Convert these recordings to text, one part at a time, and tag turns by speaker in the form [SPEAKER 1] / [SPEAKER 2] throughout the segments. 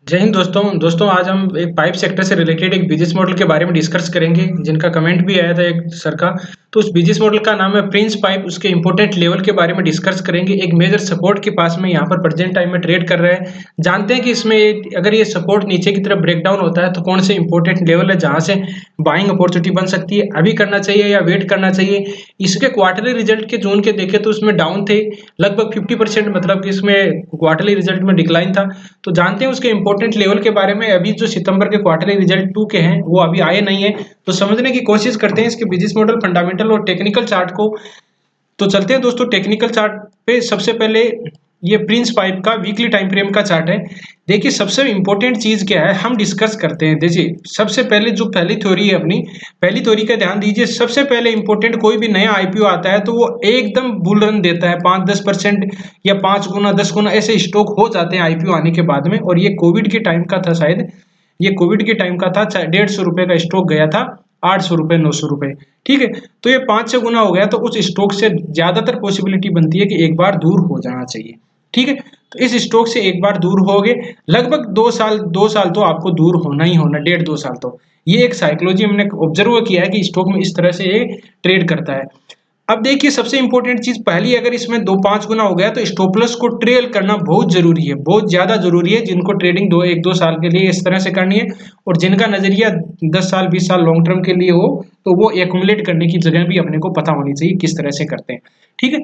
[SPEAKER 1] जय हिंद दोस्तों आज हम एक पाइप सेक्टर से रिलेटेड एक बिजनेस मॉडल के बारे में डिस्कस करेंगे जिनका कमेंट भी आया था एक सर का। तो उस बिजनेस मॉडल का नाम है प्रिंस पाइप। उसके इंपॉर्टेंट लेवल के बारे में डिस्कस करेंगे। एक मेजर सपोर्ट के पास में यहाँ पर प्रेजेंट टाइम में ट्रेड कर रहा है। जानते हैं कि इसमें अगर ये सपोर्ट नीचे की तरफ ब्रेक डाउन होता है तो कौन से इंपॉर्टेंट लेवल है जहां से बाइंग अपॉर्चुनिटी बन सकती है, अभी करना चाहिए या वेट करना चाहिए। इसके क्वार्टरली रिजल्ट के जून के देखे तो उसमें डाउन थे लगभग 50%, मतलब कि इसमें क्वार्टरली रिजल्ट में डिक्लाइन था। तो जानते हैं उसके इंपॉर्टेंट लेवल के बारे में। अभी जो सितंबर के क्वार्टरली रिजल्ट 2 के हैं वो अभी आए नहीं है, तो समझने की कोशिश करते हैं इसके बिजनेस मॉडल, फंडामेंटल और टेक्निकल चार्ट को। तो चलते हैं दोस्तों टेक्निकल चार्ट पे। सबसे पहले ये प्रिंस पाइप का वीकली टाइम फ्रेम का चार्ट है। देखिए सबसे इंपॉर्टेंट चीज क्या है हम डिस्कस करते हैं। देखिए सबसे पहले जो पहली थ्योरी है अपनी, पहली थ्योरी का ध्यान दीजिए। सबसे पहले इंपॉर्टेंट कोई भी नया आईपीओ आता है तो वो एकदम बुल रन देता है, 5-10% या 5 गुना 10 गुना ऐसे स्टॉक हो जाते हैं आईपीओ आने के बाद में। और ये कोविड के टाइम का था, शायद ये कोविड के टाइम का था। 150 रुपए का स्टॉक गया था 800 रुपए 900 रुपए, ठीक है। तो ये 5-6 गुना हो गया, तो उस स्टॉक से ज्यादातर पॉसिबिलिटी बनती है कि एक बार दूर हो जाना चाहिए, ठीक है। तो इस स्टॉक से एक बार दूर हो गए, लगभग 2 साल तो आपको दूर होना ही होना, 1.5-2 साल। तो ये एक साइकोलॉजी हमने ऑब्जर्व किया है कि स्टॉक में इस तरह से ये ट्रेड करता है। अब देखिए सबसे इंपॉर्टेंट चीज पहली, अगर इसमें 2-5 गुना हो गया तो स्टॉप लॉस को ट्रेल करना बहुत जरूरी है, बहुत ज्यादा जरूरी है। जिनको ट्रेडिंग 1-2 साल के लिए इस तरह से करनी है और जिनका नजरिया 10 साल 20 साल लॉन्ग टर्म के लिए हो, तो वो एक्यूमुलेट करने की जगह भी अपने को पता होनी चाहिए किस तरह से करते हैं, ठीक है।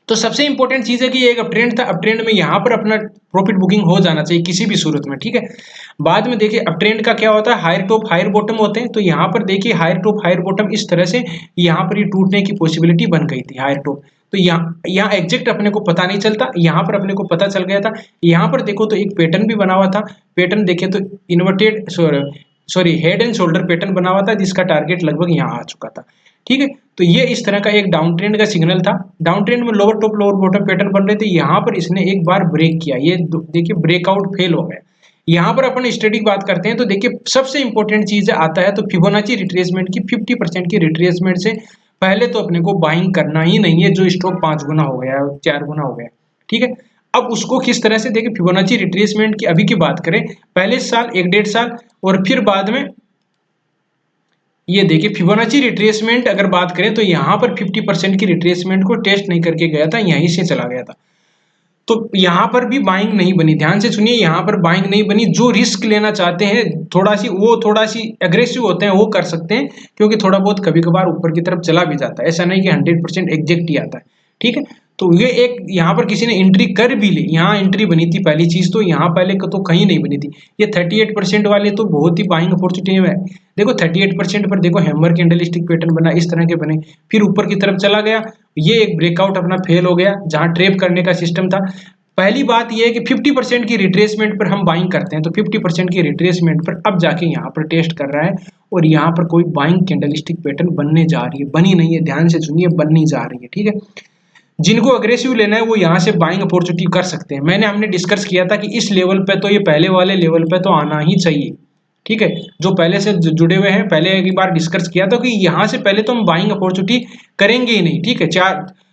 [SPEAKER 1] तो सबसे इंपॉर्टेंट चीज है कि एक अपट्रेंड था, अपट्रेंड में यहाँ पर अपना प्रॉफिट बुकिंग हो जाना चाहिए किसी भी सूरत में, ठीक है। बाद में देखिए अपट्रेंड का क्या होता है, हायर टॉप हायर बॉटम होते हैं। तो यहाँ पर देखिए हायर टॉप हायर बॉटम इस तरह से यहाँ पर ये टूटने की पॉसिबिलिटी बन गई थी हायर टॉप। तो यहाँ एग्जैक्ट अपने को पता नहीं चलता, यहाँ पर अपने को पता चल गया था। यहाँ पर देखो तो एक पैटर्न भी बना हुआ था, पैटर्न देखे तो inverted sorry head and shoulder pattern बना हुआ था जिसका टारगेट लगभग यहाँ आ चुका था, ठीक है। तो ये इस तरह का एक डाउन ट्रेंड का सिग्नल था। डाउन ट्रेंड में lower top lower bottom pattern बन रहे थे, यहाँ पर इसने एक बार ब्रेक किया, ये देखिए ब्रेकआउट फेल हो गया। यहाँ पर अपन स्टडी बात करते हैं तो देखिए सबसे इंपॉर्टेंट चीज आता है तो फिबोनाची रिट्रेसमेंट की 50% की रिट्रेसमेंट से पहले तो अपने को बाइंग करना ही नहीं है जो स्टॉक 5 गुना हो गया 4 गुना हो गया, ठीक है। अब उसको किस तरह से देखिए, फिबोनाची रिट्रेसमेंट की अभी की बात करें, पहले साल 1-1.5 साल और फिर बाद में ये देखिए फिबोनाची रिट्रेसमेंट अगर बात करें तो यहाँ पर 50% की रिट्रेसमेंट को टेस्ट नहीं करके गया था, यहीं से चला गया था। तो यहाँ पर भी बाइंग नहीं बनी, ध्यान से सुनिए, यहाँ पर बाइंग नहीं बनी। जो रिस्क लेना चाहते हैं थोड़ा सी एग्रेसिव होते हैं वो कर सकते हैं, क्योंकि थोड़ा बहुत कभी कभार ऊपर की तरफ चला भी जाता है, ऐसा नहीं कि 100% एग्जैक्ट ही आता है, ठीक है। तो ये एक यहाँ पर किसी ने एंट्री कर भी ली, यहाँ एंट्री बनी थी पहली चीज, तो यहाँ पहले तो कहीं नहीं बनी थी। ये 38% वाले तो बहुत ही बाइंग अपॉर्चुनिटी है। देखो 38% पर देखो हैमर कैंडलस्टिक पैटर्न बना, इस तरह के बने, फिर ऊपर की तरफ चला गया, ये एक ब्रेकआउट अपना फेल हो गया जहां ट्रेप करने का सिस्टम था। पहली बात यह है कि 50% की रिट्रेसमेंट पर हम बाइंग करते हैं, तो 50% की रिट्रेसमेंट पर अब जाके यहाँ पर टेस्ट कर रहा है और यहाँ पर कोई बाइंग कैंडलस्टिक पैटर्न बनने जा रही है, बनी नहीं है, ध्यान से सुनिए, बननी जा रही है, ठीक है। जिनको अग्रेसिव लेना है वो यहाँ से बाइंग अपॉर्चुनिटी कर सकते हैं। हमने डिस्कस किया था कि इस लेवल पे तो, ये पहले वाले लेवल पे तो आना ही चाहिए, ठीक है। जो पहले से जुड़े हुए हैं, पहले एक बार डिस्कस किया था कि यहाँ से पहले तो हम बाइंग अपॉर्चुनिटी करेंगे ही नहीं, ठीक है।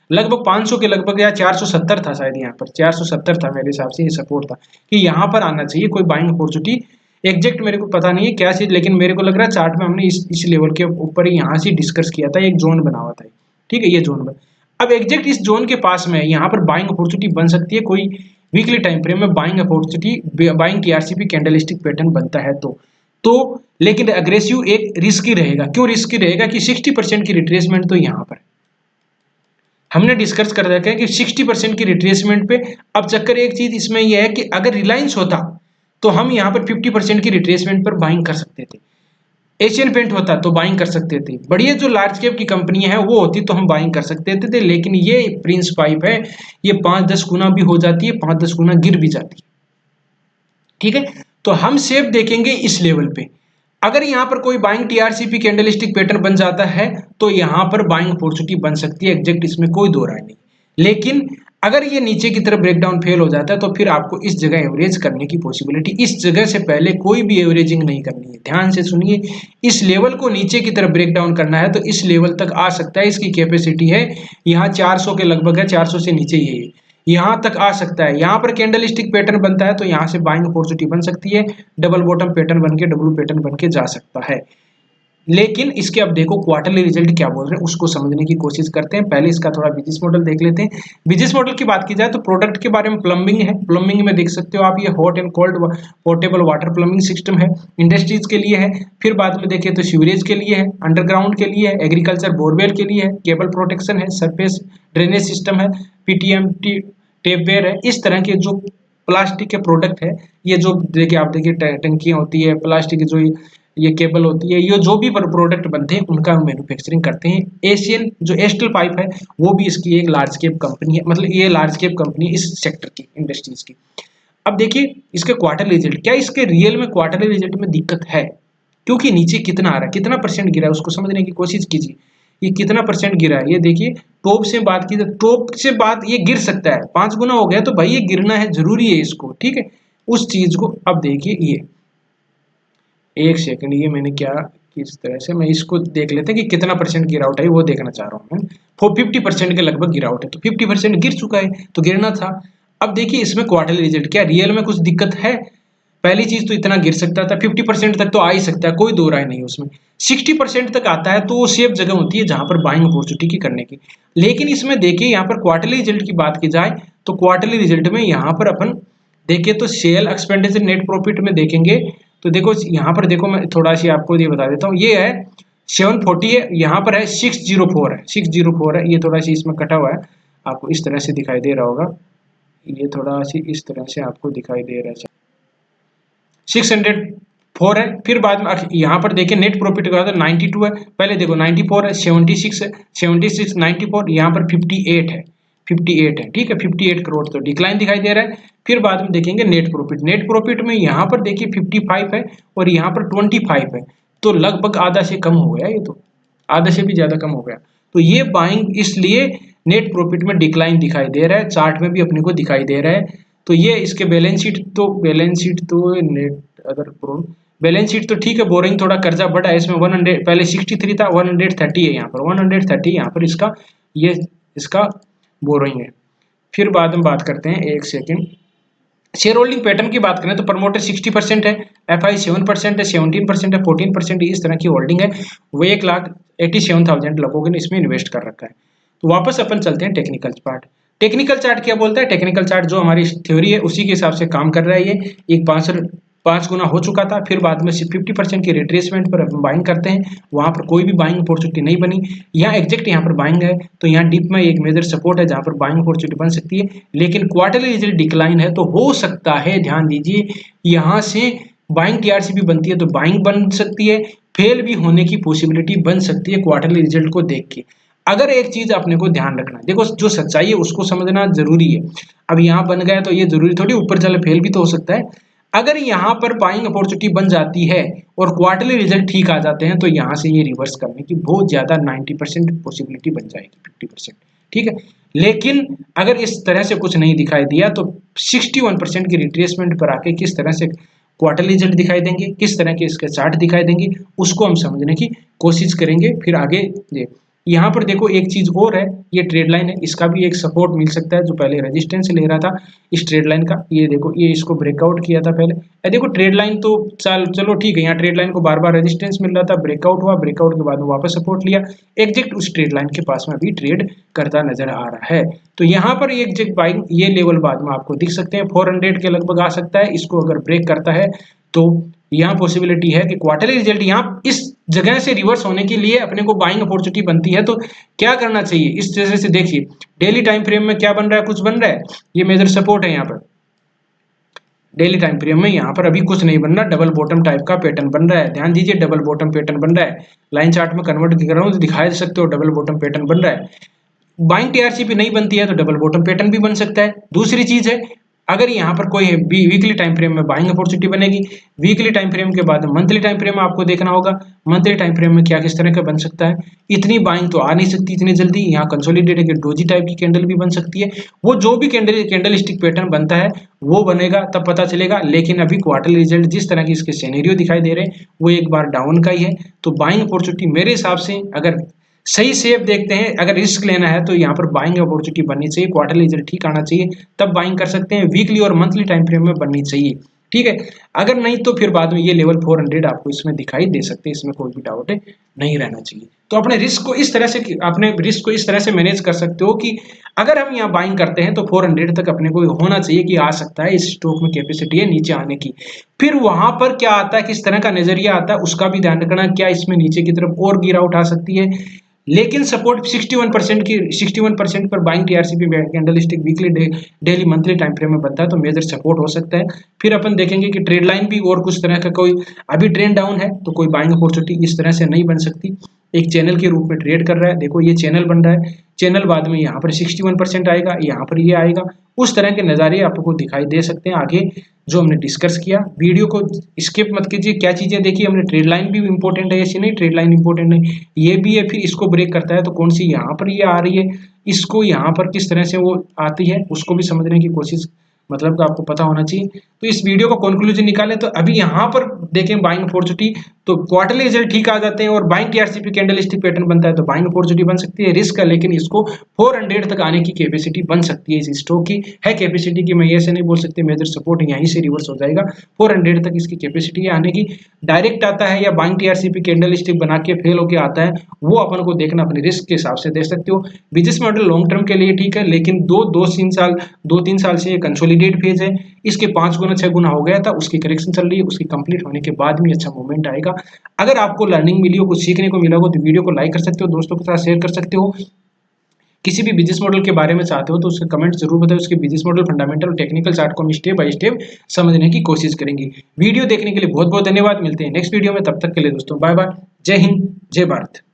[SPEAKER 1] लगभग 500 के लगभग या 470 था शायद, यहाँ पर 470 था मेरे हिसाब से, ये सपोर्ट था कि यहाँ पर आना चाहिए कोई बाइंग अपॉर्चुनिटी। एग्जैक्ट मेरे को पता नहीं है क्या चीज, लेकिन मेरे को लग रहा है चार्ट में हमने इस लेवल के ऊपर यहाँ से डिस्कस किया था, एक जोन बना हुआ था, ठीक है, ये जोन बना। अब एग्जैक्ट इस जोन के पास में यहाँ पर बाइंग अपॉर्चुनिटी बन सकती है, कोई वीकली टाइम फ्रेम में buying opportunity, buying TRCP candlestick pattern बनता है तो लेकिन अग्रेसिव एक रिस्की रहेगा। क्यों रिस्की रहेगा कि 60% की रिट्रेसमेंट तो यहाँ पर हमने डिस्कस कर रखा है कि 60% की रिट्रेसमेंट पे। अब चक्कर एक चीज इसमें यह है कि अगर रिलायंस होता तो हम यहाँ पर 50% की रिट्रेसमेंट पर बाइंग कर सकते थे, एशियन पेंट होता तो बाइंग कर सकते थे, बढ़िया जो लार्ज कैप की कंपनियां हैं वो होती तो हम बाइंग कर सकते थे। लेकिन ये प्रिंस पाइप है, ये 5-10 गुना भी हो जाती है, 5-10 गुना गिर भी जाती है, ठीक है। तो हम सेफ देखेंगे इस लेवल पे। अगर यहाँ पर कोई बाइंग टीआरसीपी कैंडलस्टिक पैटर्न बन जाता है तो यहाँ पर बाइंग अपॉर्चुनिटी बन सकती है, एग्जैक्ट इसमें कोई दो राय नहीं। लेकिन अगर ये नीचे की तरफ ब्रेकडाउन फेल हो जाता है तो फिर आपको इस जगह एवरेज करने की पॉसिबिलिटी, इस जगह से पहले कोई भी एवरेजिंग नहीं करनी है, ध्यान से सुनिए। इस लेवल को नीचे की तरफ ब्रेकडाउन करना है तो इस लेवल तक आ सकता है, इसकी कैपेसिटी है यहाँ 400 के लगभग है, 400 से नीचे ये है। यहाँ तक आ सकता है। यहाँ पर कैंडल स्टिक पैटर्न बनता है तो यहाँ से बाइंग अपॉर्चुनिटी बन सकती है, डबल बॉटम पैटर्न बन के डब्ल्यू पैटर्न बन के जा सकता है। लेकिन इसके अब देखो क्वार्टरली रिजल्ट क्या बोल रहे हैं उसको समझने की कोशिश करते हैं। पहले इसका थोड़ा बिजनेस मॉडल देख लेते हैं। बिजनेस मॉडल की बात की जाए तो प्रोडक्ट के बारे में प्लम्बिंग है। प्लम्बिंग में देख सकते हो आप ये hot and cold portable water plumbing system है, इंडस्ट्रीज के लिए है। फिर बाद में देखें तो सीवरेज के लिए है, अंडरग्राउंड के लिए है, एग्रीकल्चर बोरवेल के लिए है, केबल प्रोटेक्शन है, सरफेस ड्रेनेज सिस्टम है, पीटीएमटी टेपवेयर है। इस तरह के जो प्लास्टिक के प्रोडक्ट है, ये जो देखिए आप देखिए टंकियां होती है प्लास्टिक, जो ये केबल होती है, ये जो भी प्रोडक्ट बनते हैं उनका मैन्युफैक्चरिंग करते हैं। एशियन जो एस्टल पाइप है वो भी इसकी एक लार्ज कैप कंपनी है, मतलब ये लार्ज कैप कंपनी इस सेक्टर की इंडस्ट्रीज की। अब देखिए इसके क्वार्टर रिजल्ट, क्या इसके रियल में क्वार्टरली रिजल्ट में दिक्कत है? क्योंकि नीचे कितना आ रहा है, कितना परसेंट गिरा है उसको समझने की कोशिश कीजिए। ये कितना परसेंट गिरा है, ये देखिए टॉप से बात की तो टॉप से बात ये गिर सकता है, 5 गुना हो गया तो भाई ये गिरना है, जरूरी है इसको, ठीक है। उस चीज को अब देखिए, ये एक सेकंड, ये मैंने क्या किस तरह से, मैं इसको देख लेते हैं कि कितना परसेंट गिरावट है, वो देखना चाह रहा हूँ मैं। 50% के लगभग गिरावट है, तो 50% गिर चुका है तो गिरना था। अब देखिए इसमें क्वार्टरली रिजल्ट, क्या रियल में कुछ दिक्कत है? पहली चीज तो इतना गिर सकता था, 50% तक तो आ ही सकता है, कोई दो राय नहीं उसमें। 60% तक आता है तो सेफ जगह होती है जहां पर बाइंग अपॉर्चुनिटी की करने की। लेकिन इसमें देखिए यहाँ पर क्वार्टरली रिजल्ट की बात की जाए तो क्वार्टरली रिजल्ट में यहाँ पर अपन देखें तो सेल एक्सपेंडिचर नेट प्रॉफिट में देखेंगे तो देखो यहाँ पर देखो, मैं थोड़ा सी आपको ये बता देता हूँ। ये है 740 है, यहाँ पर है 604 है, 604 है। ये थोड़ा सी इसमें कटा हुआ है, आपको इस तरह से दिखाई दे रहा होगा, ये थोड़ा सी इस तरह से आपको दिखाई दे रहा है। 604 है। फिर बाद में यहाँ पर देखिए नेट प्रॉफिट का 92 है, पहले देखो 94 है, 76 है, 76 94, यहाँ पर 58 है, 58 है, ठीक है। 58 करोड़ तो डिक्लाइन दिखाई दे रहा है। फिर बाद में देखेंगे नेट प्रॉफिट, नेट प्रॉफिट में यहाँ पर देखिए 55 है और यहाँ पर 25 है, तो लगभग आधा से कम हो गया, ये तो आधा से भी ज्यादा कम हो गया। तो ये बाइंग इसलिए नेट प्रॉफिट में डिक्लाइन दिखाई दे रहा है, चार्ट में भी अपने को दिखाई दे रहा है। तो ये इसके बैलेंस शीट तो नेट अगर बैलेंस शीट तो ठीक है, बोरिंग थोड़ा कर्जा बढ़ा है इसमें, 100 पहले 63 था, 130 है यहाँ पर, 130 यहाँ पर इसका ये इसका बोरिंग है। फिर बाद में बात करते हैं, एक सेकेंड, शेयर होल्डिंग पैटर्न की बात करें तो प्रमोटर 60% है, एफआई 7% है, 17% है, 14% इस तरह की होल्डिंग है। वो 1,87,000 लोगों ने इसमें इन्वेस्ट कर रखा है। तो वापस अपन चलते हैं टेक्निकल चार्ट। टेक्निकल चार्ट क्या बोलता है? टेक्निकल चार्ट जो हमारी थ्योरी है उसी के हिसाब से काम कर रहा है। ये एक 5 गुना हो चुका था, फिर बाद में 50% की रिट्रेसमेंट पर बाइंग करते हैं, वहां पर कोई भी बाइंग अपॉर्चुनिटी नहीं बनी। यहाँ एग्जैक्ट यहाँ पर बाइंग है तो यहाँ डीप में एक मेजर सपोर्ट है जहां पर बाइंग अपॉर्चुनिटी बन सकती है। लेकिन क्वार्टरली रिजल्ट डिक्लाइन है तो हो सकता है, ध्यान दीजिए, यहाँ से बाइंग टीआरसी भी बनती है तो बाइंग बन सकती है, फेल भी होने की पॉसिबिलिटी बन सकती है क्वार्टरली रिजल्ट को देख के। अगर एक चीज अपने को ध्यान रखना है, देखो जो सच्चाई है उसको समझना जरूरी है। अब यहाँ बन गया तो ये जरूरी थोड़ी ऊपर चले फेल भी तो हो सकता है। अगर यहाँ पर बाइंग अपॉर्चुनिटी बन जाती है और क्वार्टरली रिजल्ट ठीक आ जाते हैं तो यहाँ से ये रिवर्स करने की बहुत ज्यादा 90% पॉसिबिलिटी बन जाएगी, 50%, ठीक है। लेकिन अगर इस तरह से कुछ नहीं दिखाई दिया तो 61% की रिट्रेसमेंट पर आके किस तरह से क्वार्टरली रिजल्ट दिखाई देंगे, किस तरह के इसके चार्ट दिखाई देंगे, उसको हम समझने की कोशिश करेंगे। फिर आगे यहाँ पर देखो एक चीज और है, ये ट्रेड लाइन है, इसका भी एक सपोर्ट मिल सकता है जो पहले रेजिस्टेंस ले रहा था इस ट्रेड लाइन का। ये देखो ये इसको ब्रेकआउट किया था पहले, देखो ट्रेड लाइन तो चलो ठीक है, यहाँ ट्रेड लाइन को बार बार रेजिस्टेंस मिल रहा था, ब्रेकआउट हुआ, ब्रेकआउट के बाद में वापस सपोर्ट लिया, एग्जैक्ट उस ट्रेड लाइन के पास में अभी ट्रेड करता नजर आ रहा है। तो यहाँ पर एग्जैक्ट बाइंग, ये लेवल बाद में आपको दिख सकते हैं, 400 के लगभग आ सकता है। इसको अगर ब्रेक करता है तो यहाँ पॉसिबिलिटी है कि क्वार्टरली रिजल्ट यहाँ इस जगह से रिवर्स होने के लिए अपने को बाइंग अपॉर्चुनिटी बनती है। तो क्या करना चाहिए, इस तरह से देखिए डेली टाइम फ्रेम में क्या बन रहा है, कुछ बन रहा है, ये मेजर सपोर्ट है यहाँ पर। डेली टाइम फ्रेम में यहाँ पर अभी कुछ नहीं बन रहा, डबल बॉटम टाइप का पैटर्न बन रहा है, ध्यान दीजिए डबल बॉटम पैटर्न बन रहा है। लाइन चार्ट में कन्वर्ट कर रहा हूँ तो दिखा सकते हो डबल बॉटम पैटर्न बन रहा है। बाइंग टीआरसी भी नहीं बनती है तो डबल बॉटम पैटर्न भी बन सकता है। दूसरी चीज है, अगर यहाँ पर कोई वीकली टाइम फ्रेम में बाइंग अपॉर्चुनिटी बनेगी, वीकली टाइम फ्रेम के बाद मंथली टाइम फ्रेम में आपको देखना होगा, मंथली टाइम फ्रेम में क्या किस तरह का बन सकता है। इतनी बाइंग तो आ नहीं सकती इतनी जल्दी, यहाँ कंसोलिडेटेड डोजी टाइप की कैंडल भी बन सकती है। वो जो भी कैंडल स्टिक पैटर्न बनता है वो बनेगा तब पता चलेगा। लेकिन अभी क्वार्टरली रिजल्ट जिस तरह की इसके सिनेरियो दिखाई दे रहे हैं वो एक बार डाउन का ही है। तो बाइंग अपॉर्चुनिटी मेरे हिसाब से अगर सही शेप देखते हैं, अगर रिस्क लेना है तो यहाँ पर बाइंग अपॉर्चुनिटी बननी चाहिए, क्वार्टरली रिजल्ट ठीक आना चाहिए, तब बाइंग कर सकते हैं, वीकली और मंथली टाइम फ्रेम में बननी चाहिए। ठीक है, अगर नहीं तो फिर बाद में ये लेवल 400 आपको इसमें दिखाई दे सकते हैं, इसमें कोई भी डाउट नहीं रहना चाहिए। तो अपने रिस्क को इस तरह से मैनेज कर सकते हो कि अगर हम यहाँ बाइंग करते हैं तो 400 तक अपने को होना चाहिए कि आ सकता है, इस स्टॉक में कैपेसिटी है नीचे आने की। फिर वहां पर क्या आता है, किस तरह का नजरिया आता है, उसका भी ध्यान रखना, क्या इसमें नीचे की तरफ और गिरा उठा सकती है। लेकिन सपोर्ट 61% पर buying TRCP candlestick weekly daily monthly time frame में बनता है तो मेजर सपोर्ट हो सकता है। फिर अपन देखेंगे कि ट्रेड लाइन भी और कुछ तरह का कोई अभी ट्रेंड डाउन है तो कोई बाइंग अपॉर्चुनिटी इस तरह से नहीं बन सकती, एक चैनल के रूप में ट्रेड कर रहा है, देखो ये चैनल बन रहा है, चैनल बाद में यहाँ पर 61% आएगा, यहाँ पर ये आएगा, उस तरह के नज़ारे आपको दिखाई दे सकते हैं। आगे जो हमने डिस्कस किया, वीडियो को स्किप मत कीजिए, क्या चीज़ें देखी हमने, ट्रेड लाइन भी इंपॉर्टेंट है, ऐसी नहीं ट्रेड लाइन इंपॉर्टेंट है, ये भी है, फिर इसको ब्रेक करता है तो कौन सी यहाँ पर ये आ रही है, इसको यहाँ पर किस तरह से वो आती है उसको भी समझने की कोशिश, मतलब तो आपको पता होना चाहिए। तो इस वीडियो का कंक्लूजन निकालें तो अभी यहाँ पर देखें बाइंग अपॉर्चुनिटी, तो क्वार्टरली रिजल्ट ठीक आ जाते हैं और बाइंग टीआरसीपी कैंडलस्टिक पैटर्न बनता है तो बाइंग अपॉर्चुनिटी बन सकती है, रिस्क है लेकिन इसको 400 तक आने की कैपेसिटी बन सकती है, इस स्टॉक की है कैपेसिटी की, मैं ये से नहीं बोल सकती, मेजर सपोर्ट यहीं से रिवर्स हो जाएगा, 400 तक इसकी कैपेसिटी है आने की। डायरेक्ट आता है या बाइंग टीआरसीपी कैंडलस्टिक बना के फेल होकर आता है, वो अपन को देखना अपने रिस्क के हिसाब से देख सकते हो। बिजनेस मॉडल लॉन्ग टर्म के लिए ठीक है, लेकिन दो तीन साल से ये कंसोलिडेट फेज है, इसके 5 गुना 6 गुना हो गया था, उसकी करेक्शन चल रही है, उसकी कंप्लीट होने के बाद में अच्छा मूवमेंट आएगा। अगर आपको लर्निंग मिली हो, कुछ सीखने को मिला हो तो वीडियो को लाइक कर सकते हो, दोस्तों के साथ शेयर कर सकते हो। किसी भी बिजनेस मॉडल के बारे में चाहते हो तो उसके कमेंट जरूर बताओ, उसके बिजनेस मॉडल फंडामेंटल और टेक्निकल चार्ट को हम स्टेप बाय स्टेप समझने की कोशिश करेंगे। वीडियो देखने के लिए बहुत बहुत धन्यवाद, मिलते हैं नेक्स्ट वीडियो में, तब तक के लिए दोस्तों बाय बाय, जय हिंद जय भारत।